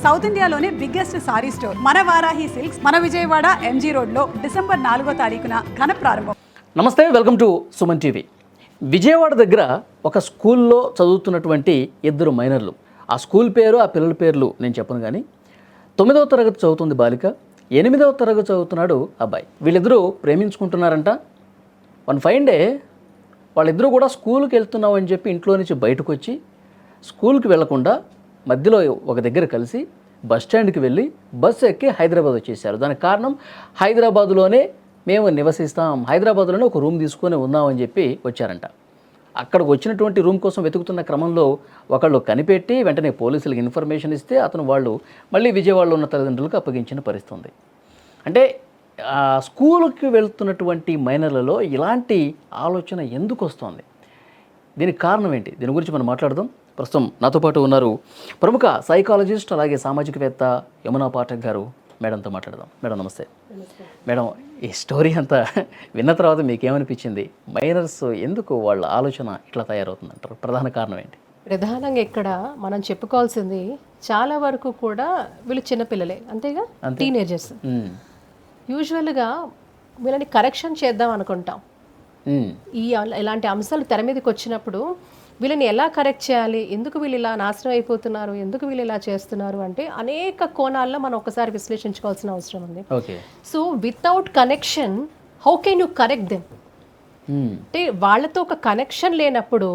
South ఇండియాలోనే biggest sorry store మన Varahi silks మన విజయవాడ ఎంజీ రోడ్లో డిసెంబర్ 4వ తారీఖున ఘన ప్రారంభం. నమస్తే, welcome to Suman TV. Vijayawada దగ్గర ఒక స్కూల్లో చదువుతున్నటువంటి ఇద్దరు మైనర్లు. ఆ స్కూల్ పేరు, ఆ పిల్లల పేర్లు నేను చెప్పను, కానీ 9వ తరగతి చదువుతుంది బాలిక, 8వ తరగతి చదువుతున్నాడు అబ్బాయి. వీళ్ళిద్దరూ ప్రేమించుకుంటున్నారంట. వన్ ఫైన్ డే వాళ్ళిద్దరూ కూడా స్కూల్కి వెళ్తున్నామని చెప్పి ఇంట్లో నుంచి బయటకు వచ్చి స్కూల్కి వెళ్లకుండా మధ్యలో ఒక దగ్గర కలిసి బస్ స్టాండ్కి వెళ్ళి బస్సు ఎక్కి హైదరాబాద్ వచ్చేసారు. దానికి కారణం హైదరాబాదులోనే మేము నివసిస్తాం, హైదరాబాద్లోనే ఒక రూమ్ తీసుకొని ఉన్నామని చెప్పి వచ్చారంట. అక్కడికి వచ్చినటువంటి రూమ్ కోసం వెతుకుతున్న క్రమంలో ఒకళ్ళు కనిపెట్టి వెంటనే పోలీసులకు ఇన్ఫర్మేషన్ ఇస్తే వాళ్ళు మళ్ళీ విజయవాడలో ఉన్న తల్లిదండ్రులకు అప్పగించిన పరిస్థితి ఉంది. అంటే స్కూల్కి వెళ్తున్నటువంటి మైనర్లలో ఇలాంటి ఆలోచన ఎందుకు వస్తుంది, దీనికి కారణం ఏంటి, దీని గురించి మనం మాట్లాడదాం. ప్రస్తుతం నాతో పాటు ఉన్నారు ప్రముఖ సైకాలజిస్ట్ అలాగే సామాజికవేత్త యమునా పాఠక్ గారు. మేడంతో మాట్లాడదాం. మేడం నమస్తే. మేడం, ఈ స్టోరీ అంతా విన్న తర్వాత మీకు ఏమనిపించింది? మైనర్స్ ఎందుకు వాళ్ళ ఆలోచన ఇట్లా తయారవుతుందంటారు? ప్రధాన కారణం ఏంటి? ప్రధానంగా ఇక్కడ మనం చెప్పుకోవాల్సింది చాలా వరకు కూడా వీళ్ళు చిన్నపిల్లలే, అంతేగా, టీనేజర్స్. యూజువల్గా వీళ్ళని కరెక్షన్ చేద్దాం అనుకుంటాం. ఇలాంటి అంశాలు తెర మీదకి వచ్చినప్పుడు వీళ్ళని ఎలా కరెక్ట్ చేయాలి, ఎందుకు వీళ్ళు ఇలా నాశనం అయిపోతున్నారు, ఎందుకు వీళ్ళు ఇలా చేస్తున్నారు అంటే అనేక కోణాల్లో మనం ఒకసారి విశ్లేషించుకోవాల్సిన అవసరం ఉంది. So without connection how can you correct them? అంటే వాళ్ళతో ఒక కనెక్షన్ లేనప్పుడు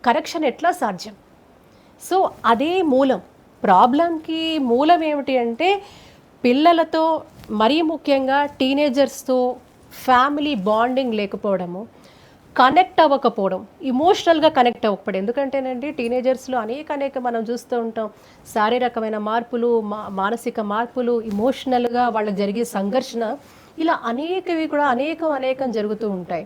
కరెక్షన్ ఎట్లా సాధ్యం? సో అదే మూలం, ప్రాబ్లంకి మూలం ఏమిటి అంటే పిల్లలతో, మరీ ముఖ్యంగా టీనేజర్స్తో ఫ్యామిలీ బాండింగ్ లేకపోవడము, కనెక్ట్ అవ్వకపోవడం, ఇమోషనల్గా కనెక్ట్ అవ్వకపోవడం. ఎందుకంటేనండి టీనేజర్స్లో అనేక మనం చూస్తూ ఉంటాం శారీరకమైన మార్పులు, మానసిక మార్పులు, ఇమోషనల్గా వాళ్ళకి జరిగే సంఘర్షణ, ఇలా అనేకవి కూడా అనేకం జరుగుతూ ఉంటాయి.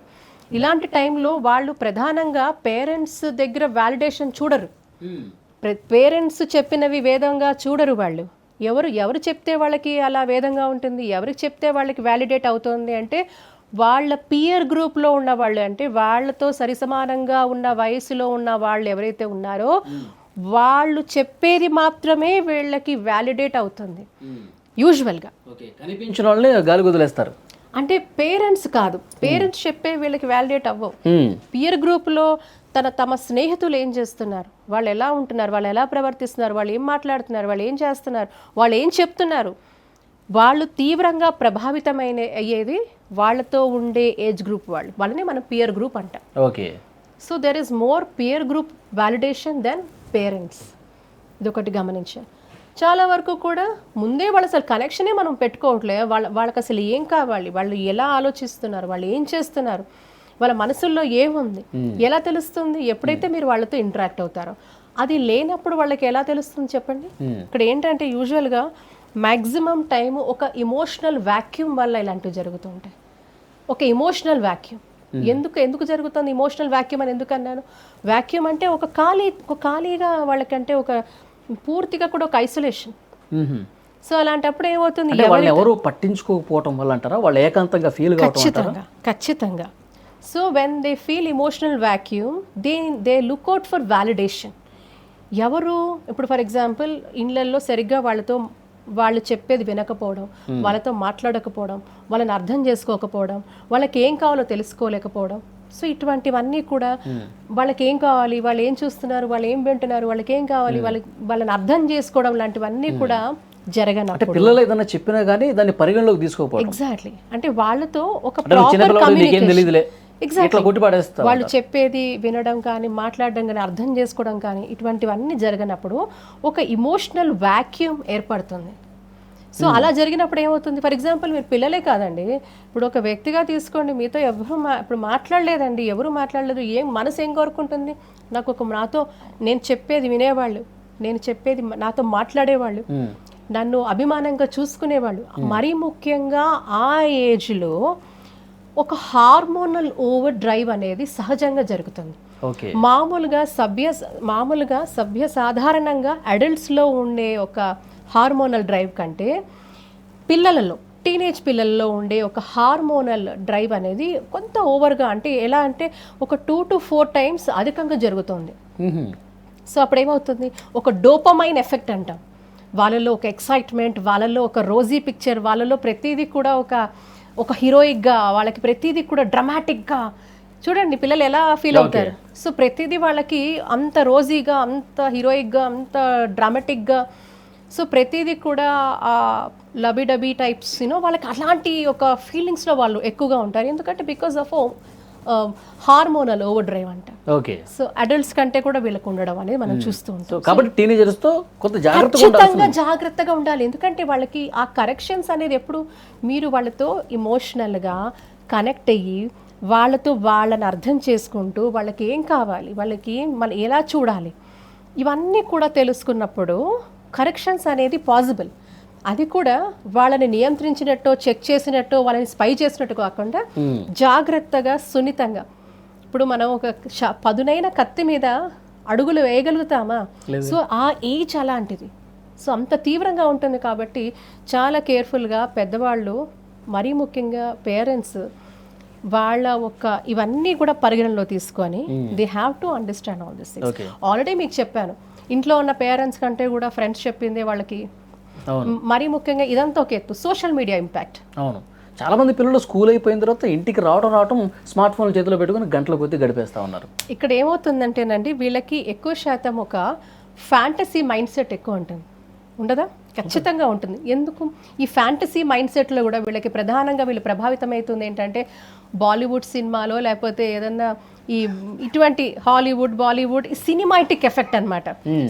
ఇలాంటి టైంలో వాళ్ళు ప్రధానంగా పేరెంట్స్ దగ్గర వ్యాలిడేషన్ చూడరు. పేరెంట్స్ చెప్పినవి వేదంగా చూడరు. వాళ్ళు ఎవరు చెప్తే వాళ్ళకి అలా వేదంగా ఉంటుంది, ఎవరికి చెప్తే వాళ్ళకి వ్యాలిడేట్ అవుతుంది అంటే వాళ్ళ పియర్ గ్రూప్లో ఉన్న వాళ్ళు, అంటే వాళ్ళతో సరిసమానంగా ఉన్న వయసులో ఉన్న వాళ్ళు ఎవరైతే ఉన్నారో వాళ్ళు చెప్పేది మాత్రమే వీళ్ళకి వ్యాలిడేట్ అవుతుంది యూజువల్గా. కనిపించిన వాళ్ళని గాలి వదిలేస్తారు. అంటే పేరెంట్స్ కాదు, పేరెంట్స్ చెప్పే వీళ్ళకి వ్యాలిడేట్ అవ్వవు. పియర్ గ్రూప్లో తమ స్నేహితులు ఏం చేస్తున్నారు, వాళ్ళు ఎలా ఉంటున్నారు, వాళ్ళు ఎలా ప్రవర్తిస్తున్నారు, వాళ్ళు ఏం మాట్లాడుతున్నారు, వాళ్ళు ఏం చేస్తున్నారు, వాళ్ళు ఏం చెప్తున్నారు, వాళ్ళు తీవ్రంగా ప్రభావితమైన అయ్యేది వాళ్ళతో ఉండే ఏజ్ గ్రూప్ వాళ్ళని మనం పియర్ గ్రూప్ అంటాం. Okay. So there is more peer group validation than parents. ఇదొకటి గమనించాలి. చాలా వరకు కూడా ముందే వాళ్ళు అసలు కనెక్షనే మనం పెట్టుకోవట్లేదు. వాళ్ళకి అసలు ఏం కావాలి, వాళ్ళు ఎలా ఆలోచిస్తున్నారు, వాళ్ళు ఏం చేస్తున్నారు, వాళ్ళ మనసుల్లో ఏముంది ఎలా తెలుస్తుంది? ఎప్పుడైతే మీరు వాళ్ళతో ఇంటరాక్ట్ అవుతారో. అది లేనప్పుడు వాళ్ళకి ఎలా తెలుస్తుంది చెప్పండి? ఇక్కడ ఏంటంటే యూజువల్గా మ్యాక్సిమం టైము ఒక ఇమోషనల్ వ్యాక్యూమ్ వల్ల ఇలాంటివి జరుగుతూ ఉంటాయి. ఒక ఇమోషనల్ వ్యాక్యూమ్ ఎందుకు జరుగుతుంది? ఇమోషనల్ వ్యాక్యూమ్ అని ఎందుకు అన్నాను? వ్యాక్యూమ్ అంటే ఒక ఖాళీగా వాళ్ళకంటే ఒక పూర్తిగా కూడా ఒక ఐసోలేషన్. సో అలాంటప్పుడు ఏమవుతుంది, ఎవరు పట్టించుకోకపోవటం వల్ల అంటారా, వాళ్ళు ఏకాంతంగా ఫీల్ కావడం? ఖచ్చితంగా. So when they feel emotional vacuum they look out for validation. ఇప్పుడు ఫర్ ఎగ్జాంపుల్ ఇళ్ళల్లో సరిగ్గా వాళ్ళు చెప్పేది వినకపోవడం, వాళ్ళతో మాట్లాడకపోవడం, వాళ్ళని అర్థం చేసుకోకపోవడం, వాళ్ళకి ఏం కావాలో తెలుసుకోలేకపోవడం. సో ఇటువంటివన్నీ కూడా వాళ్ళకి ఏం కావాలి, వాళ్ళు ఏం చూస్తున్నారు, వాళ్ళు ఏం వింటున్నారు, వాళ్ళకి ఏం కావాలి, వాళ్ళని అర్థం చేసుకోవడం లాంటివన్నీ కూడా జరగనప్పుడు, పిల్లలు ఏదైనా చెప్పినా కానీ దాన్ని పరిగణలోకి తీసుకోకపోవడం. ఎగ్జాక్ట్లీ. అంటే వాళ్ళతో ఒక ప్రాపర్ కమ్యూనికేషన్, వాళ్ళు చెప్పేది వినడం కానీ మాట్లాడడం కానీ అర్థం చేసుకోవడం కానీ ఇటువంటివన్నీ జరగనప్పుడు ఒక ఇమోషనల్ వ్యాక్యూమ్ ఏర్పడుతుంది. సో అలా జరిగినప్పుడు ఏమవుతుంది? ఫర్ ఎగ్జాంపుల్ మీరు పిల్లలే కాదండి, ఇప్పుడు ఒక వ్యక్తిగా తీసుకోండి, మీతో ఇప్పుడు మాట్లాడలేదండి, ఎవరు మాట్లాడలేదు, మనసు ఏం కోరుకుంటుంది? నాతో నేను చెప్పేది వినేవాళ్ళు, నేను చెప్పేది నాతో మాట్లాడేవాళ్ళు, నన్ను అభిమానంగా చూసుకునేవాళ్ళు. మరీ ముఖ్యంగా ఆ ఏజ్లో ఒక హార్మోనల్ ఓవర్ డ్రైవ్ అనేది సహజంగా జరుగుతుంది. మామూలుగా సాధారణంగా అడల్ట్స్లో ఉండే ఒక హార్మోనల్ డ్రైవ్ కంటే టీనేజ్ పిల్లల్లో ఉండే ఒక హార్మోనల్ డ్రైవ్ అనేది కొంత ఓవర్గా, అంటే ఎలా అంటే ఒక 2 to 4 times అధికంగా జరుగుతుంది. సో అప్పుడు ఏమవుతుంది, ఒక డోపమైన్ ఎఫెక్ట్ అంటాం. వాళ్ళలో ఒక ఎక్సైట్మెంట్, వాళ్ళలో ఒక రోజీ పిక్చర్, వాళ్ళలో ప్రతిదీ కూడా ఒక హీరోయిక్గా, వాళ్ళకి ప్రతిదీ కూడా డ్రమాటిక్గా. చూడండి పిల్లలు ఎలా ఫీల్ అవుతారు. సో ప్రతిదీ వాళ్ళకి అంత రోజీగా, అంత హీరోయిక్గా, అంత డ్రామాటిక్గా. సో ప్రతిదీ కూడా లబీ డబీ టైప్స్ వాళ్ళకి అలాంటి ఒక ఫీలింగ్స్లో వాళ్ళు ఎక్కువగా ఉంటారు. ఎందుకంటే because of hormonal over drive అంట. ఓకే. సో అడల్ట్స్ కంటే కూడా వీళ్ళకి ఉండడం అనేది మనం చూస్తూ ఉంటాం. కాబట్టి టీనేజర్స్ తో కొంత జాగ్రత్తగా ఉండాలి. ఎందుకంటే వాళ్ళకి ఆ కరెక్షన్స్ అనేది ఎప్పుడు మీరు వాళ్ళతో ఇమోషనల్గా కనెక్ట్ అయ్యి వాళ్ళని అర్థం చేసుకుంటూ వాళ్ళకి ఏం కావాలి, వాళ్ళకి మనం ఎలా చూడాలి, ఇవన్నీ కూడా తెలుసుకున్నప్పుడు కరెక్షన్స్ అనేది పాసిబుల్. అది కూడా వాళ్ళని నియంత్రించినట్టు, చెక్ చేసినట్టు, వాళ్ళని స్పై చేసినట్టు కాకుండా జాగ్రత్తగా, సున్నితంగా. ఇప్పుడు మనం ఒక పదునైన కత్తి మీద అడుగులు వేయగలుగుతామా? సో ఆ ఏజ్ అలాంటిది. సో అంత తీవ్రంగా ఉంటుంది. కాబట్టి చాలా కేర్ఫుల్గా పెద్దవాళ్ళు, మరీ ముఖ్యంగా పేరెంట్స్, వాళ్ళ ఇవన్నీ కూడా పరిగణనలో తీసుకొని they have to understand all this things. Already మీకు చెప్పాను, ఇంట్లో ఉన్న పేరెంట్స్ కంటే కూడా ఫ్రెండ్స్ చెప్పిందే వాళ్ళకి. మరీ ముఖ్యంగా ఇదంతా ఒక ఎత్తు, సోషల్ మీడియా ఇంపాక్ట్. అవును, చాలా మంది పిల్లలు స్కూల్ అయిపోయిన తర్వాత ఇంటికి రావడం స్మార్ట్ ఫోన్ చేతిలో పెట్టుకుని గంటల కొద్దీ గడిపేస్తూ ఉన్నారు. ఇక్కడ ఏమవుతుందంటేనండి, వీళ్ళకి ఎక్కువ శాతం ఒక ఫ్యాంటసీ మైండ్ సెట్ ఎక్కువ ఉంటుంది. ఉండదా? ఖచ్చితంగా ఉంటుంది. ఎందుకు? ఈ ఫ్యాంటసీ మైండ్ సెట్లో కూడా వీళ్ళకి ప్రధానంగా వీళ్ళు ప్రభావితమవుతుంది ఏంటంటే బాలీవుడ్ సినిమాలో, లేకపోతే ఏదన్నా ఇటువంటి హాలీవుడ్, బాలీవుడ్ సినిమాటిక్ ఎఫెక్ట్ అనమాట.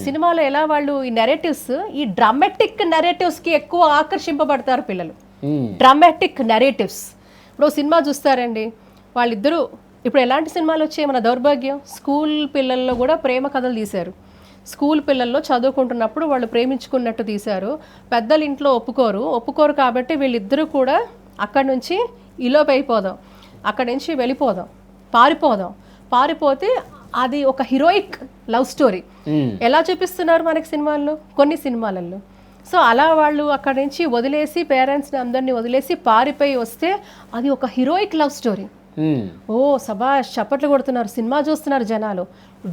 సినిమాలో ఎలా వాళ్ళు ఈ నెరేటివ్స్, ఈ డ్రామాటిక్ నెరేటివ్స్కి ఎక్కువ ఆకర్షింపబడతారు పిల్లలు. Dramatic narratives. ఇప్పుడు సినిమా చూస్తారండి వాళ్ళిద్దరూ, ఇప్పుడు ఎలాంటి సినిమాలు వచ్చాయి? మన దౌర్భాగ్యం, స్కూల్ పిల్లల్లో కూడా ప్రేమ కథలు తీశారు. స్కూల్ పిల్లల్లో చదువుకుంటున్నప్పుడు వాళ్ళు ప్రేమించుకున్నట్టు తీశారు. పెద్దలు ఇంట్లో ఒప్పుకోరు కాబట్టి వీళ్ళిద్దరూ కూడా అక్కడి నుంచి ఇలోప్ అయిపోదాం, అక్కడి నుంచి వెళ్ళిపోదాం, పారిపోతే అది ఒక హీరోయిక్ లవ్ స్టోరీ. ఎలా చూపిస్తున్నారు మనకి సినిమాల్లో, కొన్ని సినిమాలలో. సో అలా వాళ్ళు అక్కడి నుంచి వదిలేసి, పేరెంట్స్ని అందరినీ వదిలేసి పారిపోయి వస్తే అది ఒక హీరోయిక్ లవ్ స్టోరీ. ఓ సభాష్, చప్పట్లు కొడుతున్నారు, సినిమా చూస్తున్నారు జనాలు.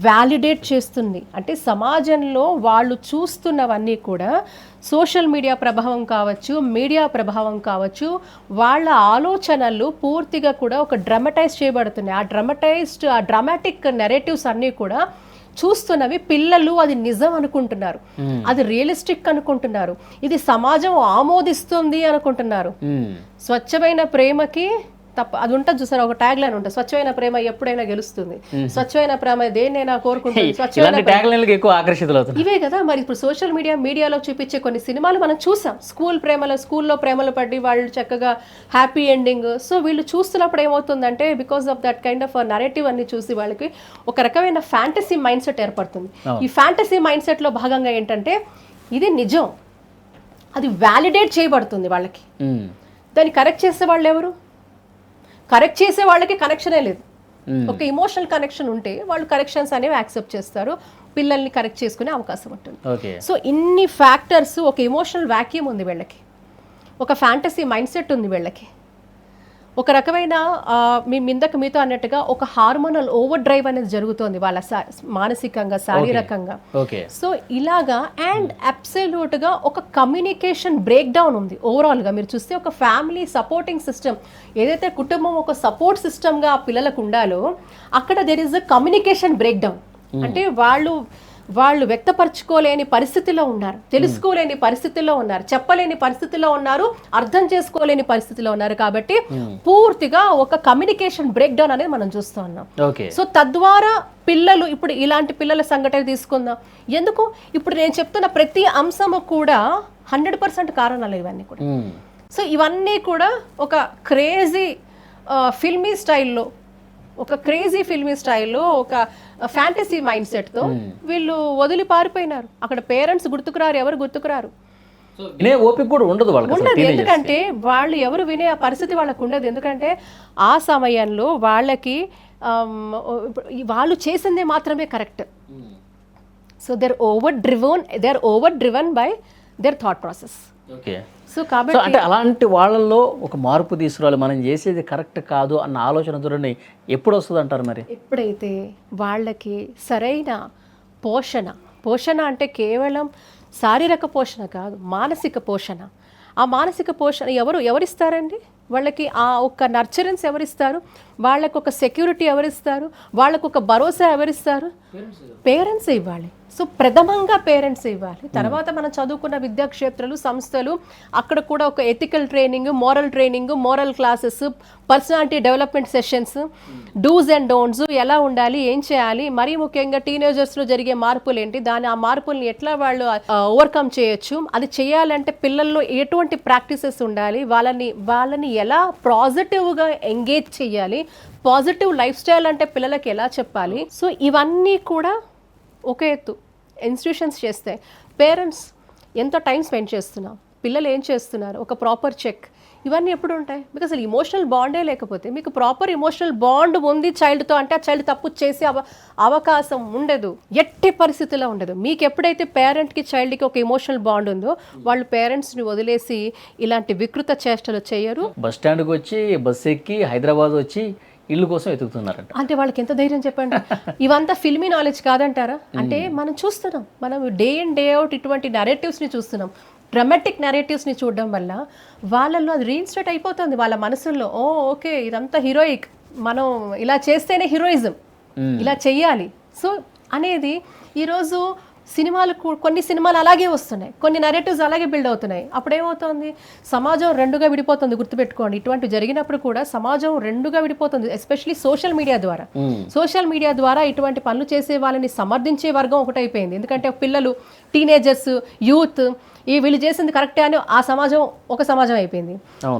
వ్యాలిడేట్ చేస్తుంది. అంటే సమాజంలో వాళ్ళు చూస్తున్నవన్నీ కూడా సోషల్ మీడియా ప్రభావం కావచ్చు, మీడియా ప్రభావం కావచ్చు, వాళ్ళ ఆలోచనలు పూర్తిగా కూడా ఒక డ్రామటైజ్ చేయబడుతున్నాయి. ఆ డ్రామాటిక్ నెరేటివ్స్ అన్నీ కూడా చూస్తున్నవి పిల్లలు అది నిజం అనుకుంటున్నారు, అది రియలిస్టిక్ అనుకుంటున్నారు, ఇది సమాజం ఆమోదిస్తుంది అనుకుంటున్నారు. స్వచ్ఛమైన ప్రేమకి అది ఉంటుంది చూసారు, ఒక ట్యాగ్ లైన్ ఉంటుంది, స్వచ్ఛమైన ప్రేమ ఎప్పుడైనా గెలుస్తుంది, స్వచ్ఛమైన ప్రేమ దేన్నైనా కోరుకుంటుంది, ఇవే కదా. మరి ఇప్పుడు సోషల్ మీడియాలో చూపించే కొన్ని సినిమాలు మనం చూసాం. స్కూల్లో ప్రేమలు పడి వాళ్ళు చక్కగా హ్యాపీ ఎండింగ్. సో వీళ్ళు చూస్తున్నప్పుడు ఏమవుతుందంటే because of that kind of narrative అన్ని చూసి వాళ్ళకి ఒక రకమైన ఫ్యాంటసీ మైండ్ సెట్ ఏర్పడుతుంది. ఈ ఫ్యాంటసీ మైండ్ సెట్ లో భాగంగా ఏంటంటే ఇది నిజం, అది వ్యాలిడేట్ చేయబడుతుంది వాళ్ళకి. దాన్ని కరెక్ట్ చేసే వాళ్ళు ఎవరు? కరెక్ట్ చేసే వాళ్ళకి కనెక్షనే లేదు. ఒక ఇమోషనల్ కనెక్షన్ ఉంటే వాళ్ళు కరెక్షన్స్ అనేవి యాక్సెప్ట్ చేస్తారు, పిల్లల్ని కరెక్ట్ చేసుకునే అవకాశం ఉంటుంది. సో ఇన్ని ఫ్యాక్టర్స్, ఒక ఇమోషనల్ వ్యాక్యూమ్ ఉంది వీళ్ళకి, ఒక ఫ్యాంటసీ మైండ్ సెట్ ఉంది వీళ్ళకి, ఒక రకమైన మీతో అన్నట్టుగా ఒక హార్మోనల్ ఓవర్ డ్రైవ్ అనేది జరుగుతుంది వాళ్ళ మానసికంగా, శారీరకంగా. సో ఇలాగా అండ్ అబ్సల్యూట్గా ఒక కమ్యూనికేషన్ బ్రేక్ డౌన్ ఉంది. ఓవరాల్గా మీరు చూస్తే ఒక ఫ్యామిలీ సపోర్టింగ్ సిస్టమ్, ఏదైతే కుటుంబం ఒక సపోర్ట్ సిస్టమ్గా ఆ పిల్లలకు ఉండాలో అక్కడ there is a communication break down. అంటే వాళ్ళు వ్యక్తపరచుకోలేని పరిస్థితిలో ఉన్నారు, తెలుసుకోలేని పరిస్థితిలో ఉన్నారు, చెప్పలేని పరిస్థితిలో ఉన్నారు, అర్థం చేసుకోలేని పరిస్థితిలో ఉన్నారు. కాబట్టి పూర్తిగా ఒక కమ్యూనికేషన్ బ్రేక్ డౌన్ అనేది మనం చూస్తూ ఉన్నాం. సో తద్వారా పిల్లలు, ఇప్పుడు ఇలాంటి పిల్లల సంఘటన తీసుకుందాం. ఎందుకు ఇప్పుడు నేను చెప్తున్న ప్రతి అంశము కూడా 100% కారణాలు ఇవన్నీ కూడా. సో ఇవన్నీ కూడా ఒక క్రేజీ ఫిల్మీ స్టైల్లో ఒక ఫ్యాంటసీ మైండ్ సెట్తో వీళ్ళు వదిలి పారిపోయినారు. అక్కడ పేరెంట్స్ గుర్తుకురారు, ఎవరు గుర్తుకురారు, ఉండదు. ఎందుకంటే వాళ్ళు ఎవరు వినే ఆ పరిస్థితి వాళ్ళకు ఉండదు. ఎందుకంటే ఆ సమయంలో వాళ్ళకి వాళ్ళు చేసిందే మాత్రమే correct. So they are over driven by their thought process. So కాబట్టి అంటే అలాంటి వాళ్ళల్లో ఒక మార్పు తీసుకురావాలి, మనం చేసేది కరెక్ట్ కాదు అన్న ఆలోచన ధోరణి ఎప్పుడు వస్తుంది అంటారు? మరి ఎప్పుడైతే వాళ్ళకి సరైన పోషణ అంటే కేవలం శారీరక పోషణ కాదు, మానసిక పోషణ. ఆ మానసిక పోషణ ఎవరిస్తారండి? వాళ్ళకి ఆ ఒక్క నర్చరెన్స్ ఎవరిస్తారు? వాళ్ళకు ఒక సెక్యూరిటీ ఎవరిస్తారు? వాళ్ళకు ఒక భరోసా ఎవరిస్తారు? పేరెంట్స్ ఇవ్వాలి. సో ప్రథమంగా పేరెంట్స్ ఇవ్వాలి. తర్వాత మనం చదువుకున్న విద్యాక్షేత్రాలు, సంస్థలు, అక్కడ కూడా ఒక ethical training, moral classes, personality development sessions, dos and don'ts, ఎలా ఉండాలి, ఏం చేయాలి, మరీ ముఖ్యంగా టీనేజర్స్లో జరిగే మార్పులు ఏంటి, ఆ మార్పుల్ని ఎట్లా వాళ్ళు ఓవర్కమ్ చేయొచ్చు, అది చేయాలంటే పిల్లల్లో ఎటువంటి ప్రాక్టీసెస్ ఉండాలి, వాళ్ళని ఎలా పాజిటివ్గా ఎంగేజ్ చేయాలి, పాజిటివ్ లైఫ్ స్టైల్ అంటే పిల్లలకి ఎలా చెప్పాలి. సో ఇవన్నీ కూడా ఒక ఎత్తు ఇన్స్టిట్యూషన్స్ చేస్తే, పేరెంట్స్ ఎంతో టైం స్పెండ్ చేస్తున్నాం, పిల్లలు ఏం చేస్తున్నారు, ఒక ప్రాపర్ చెక్, ఇవన్నీ ఎప్పుడు ఉంటాయి? మీకు అసలు ఇమోషనల్ బాండే లేకపోతే, మీకు ప్రాపర్ ఇమోషనల్ బాండ్ ఉంది చైల్డ్తో అంటే, ఆ చైల్డ్ తప్పు చేసే అవకాశం ఉండదు, ఎట్టి పరిస్థితిలో ఉండదు. మీకు ఎప్పుడైతే పేరెంట్కి చైల్డ్కి ఒక ఇమోషనల్ బాండ్ ఉందో, వాళ్ళు పేరెంట్స్ని వదిలేసి ఇలాంటి వికృత చేష్టలు చేయరు. బస్ స్టాండ్కి వచ్చి బస్సు ఎక్కి హైదరాబాద్ వచ్చి ఇల్లు కోసం వెతుకుతున్నారంట. అంటే వాళ్ళకి ఎంత ధైర్యం చెప్పండి. ఇవంతా ఫిల్మీ నాలెడ్జ్ కాదంటారా? అంటే మనం చూస్తున్నాం, మనం డే ఇన్ డే అవుట్ ఇటువంటి నెరేటివ్స్ని చూస్తున్నాం. డ్రమాటిక్ నెరేటివ్స్ని చూడడం వల్ల వాళ్ళల్లో అది రీఇన్స్టేట్ అయిపోతుంది వాళ్ళ మనసుల్లో. ఓకే, ఇదంతా హీరోయిక్, మనం ఇలా చేస్తేనే హీరోయిజం, ఇలా చెయ్యాలి. సో అనేది ఈరోజు కొన్ని సినిమాలు అలాగే వస్తున్నాయి, కొన్ని నెరేటివ్స్ అలాగే బిల్డ్ అవుతున్నాయి. అప్పుడు ఏమవుతుంది? సమాజం రెండుగా విడిపోతుంది. గుర్తుపెట్టుకోండి, ఇటువంటి జరిగినప్పుడు కూడా సమాజం రెండుగా విడిపోతుంది, ఎస్పెషలీ సోషల్ మీడియా ద్వారా. సోషల్ మీడియా ద్వారా ఇటువంటి పనులు చేసే వాళ్ళని సమర్థించే వర్గం ఒకటైపోయింది. ఎందుకంటే పిల్లలు, టీనేజర్స్, యూత్, వీళ్ళు చేసింది కరెక్టే అని ఆ సమాజం ఒక సమాజం అయిపోయింది.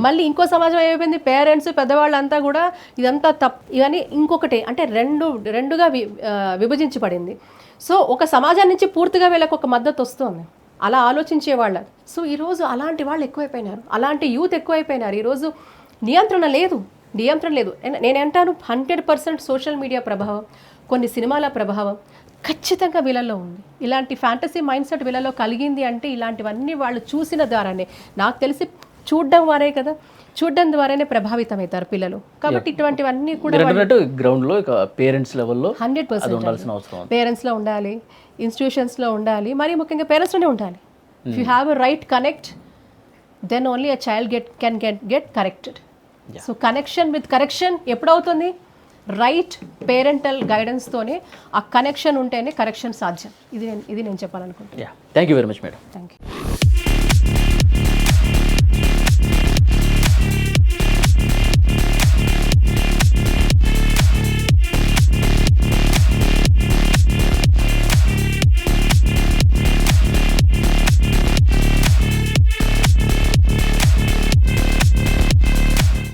మళ్ళీ ఇంకో సమాజం అయిపోయింది, పేరెంట్స్, పెద్దవాళ్ళంతా కూడా ఇదంతా తప్పు, ఇవన్నీ ఇంకొకటి, అంటే రెండుగా విభజించబడింది. సో ఒక సమాజం నుంచి పూర్తిగా వీళ్ళకి ఒక మద్దతు వస్తుంది, అలా ఆలోచించే వాళ్ళ. సో ఈరోజు అలాంటి వాళ్ళు ఎక్కువైపోయినారు, అలాంటి యూత్ ఎక్కువైపోయినారు. ఈరోజు నియంత్రణ లేదు. నేనంటాను 100% సోషల్ మీడియా ప్రభావం, కొన్ని సినిమాల ప్రభావం ఖచ్చితంగా వీళ్ళల్లో ఉంది. ఇలాంటి ఫ్యాంటసీ మైండ్ సెట్ వీళ్ళలో కలిగింది అంటే ఇలాంటివన్నీ వాళ్ళు చూసిన ద్వారానే, నాకు తెలిసి చూడడం ద్వారానే ప్రభావితమవుతారు పిల్లలు. కాబట్టి ఇటువంటివన్నీ కూడా గ్రౌండ్లో పేరెంట్స్ లెవెల్లో 100% పేరెంట్స్లో ఉండాలి, ఇన్స్టిట్యూషన్స్లో ఉండాలి, మరీ ముఖ్యంగా పేరెంట్స్లోనే ఉండాలి. If you have a right connect, then only a child can get corrected. So connection with correction ఎప్పుడవుతుంది? రైట్ పేరెంటల్ గైడెన్స్తోనే ఆ కనెక్షన్ ఉంటేనే కరెక్షన్ సాధ్యం. ఇది నేను చెప్పాలనుకుంటున్నాను. Thank you very much madam. Thank you.